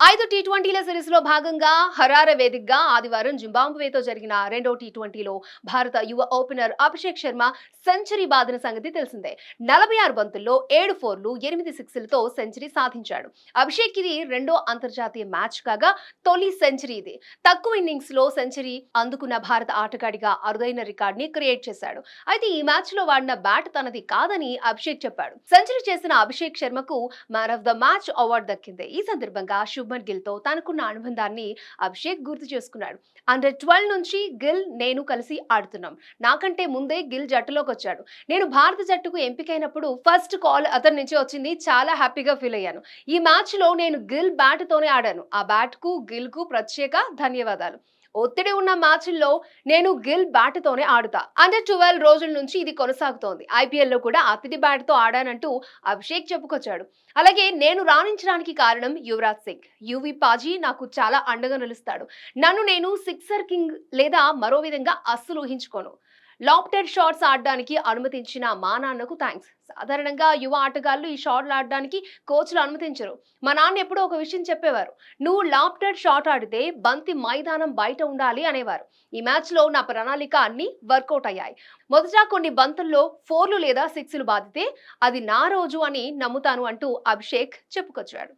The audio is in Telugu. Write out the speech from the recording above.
ఐదు టీ20ల సిరీస్లో భాగంగా హరారే వేదికగా ఆదివారం జింబాబ్వేతో జరిగిన రెండో టీ20లో భారత యువ ఓపెనర్ అభిషేక్ శర్మ సెంచరీ బాదిన సంగతి తెలిసిందే. 46 బంతుల్లో 7 ఫోర్లు 8 సిక్స్లతో సెంచరీ సాధించాడు. అభిషేక్ ఇది రెండో అంతర్జాతీయ మ్యాచ్ కాగా తొలి సెంచరీ ఇది. తక్కువ ఇన్నింగ్స్ లో సెంచరీ అందుకున్న భారత ఆటగాడిగా అరుదైన రికార్డ్ ని క్రియేట్ చేశాడు. అయితే ఈ మ్యాచ్ లో వాడిన బ్యాట్ తనది కాదని అభిషేక్ చెప్పాడు. సెంచరీ చేసిన అభిషేక్ శర్మకు man of the match award దక్కింది. ఈ సందర్భంగా శుభ్మన్ గిల్ తో తనకున్న అనుబంధాన్ని అభిషేక్ గుర్తు చేసుకున్నాడు. అండర్ 12 నుంచి గిల్ నేను కలిసి ఆడుతున్నాం. నాకంటే ముందే గిల్ జట్టులోకి వచ్చాడు. నేను భారత జట్టుకు ఎంపికైనప్పుడు ఫస్ట్ కాల్ అతని నుంచి వచ్చింది. చాలా హ్యాపీగా ఫీల్ అయ్యాను. ఈ మ్యాచ్ లో నేను గిల్ బ్యాట్ తోనే ఆడాను. ఆ బ్యాట్ కు గిల్ కు ప్రత్యేక ధన్యవాదాలు. ఒత్తిడి ఉన్న మ్యాచ్ల్లో నేను గిల్ బ్యాట్ తోనే ఆడుతా. అండర్ 12 రోజుల నుంచి ఇది కొనసాగుతోంది. ఐపీఎల్ లో కూడా అతిథి బ్యాట్ తో ఆడానంటూ అభిషేక్ చెప్పుకొచ్చాడు. అలాగే నేను రాణించడానికి కారణం యువరాజ్ సింగ్, యువి పాజీ నాకు చాలా అండగా నిలుస్తాడు. నన్ను నేను సిక్సర్ కింగ్ లేదా మరో విధంగా అస్సలు ఊహించుకోను. లాప్టెడ్ షాట్స్ ఆడడానికి అనుమతించిన మా నాన్నకు థ్యాంక్స్. సాధారణంగా యువ ఆటగాళ్లు ఈ షాట్లు ఆడడానికి కోచ్లు అనుమతించరు. మా నాన్న ఎప్పుడో ఒక విషయం చెప్పేవారు. నువ్వు లాప్టెడ్ షాట్ ఆడితే బంతి మైదానం బయట ఉండాలి అనేవారు. ఈ మ్యాచ్ లో నా ప్రణాళిక అన్ని వర్కౌట్ అయ్యాయి. మొదట కొన్ని బంతుల్లో ఫోర్లు లేదా సిక్స్లు బాధితే అది నా రోజు అని నమ్ముతాను అంటూ అభిషేక్ చెప్పుకొచ్చాడు.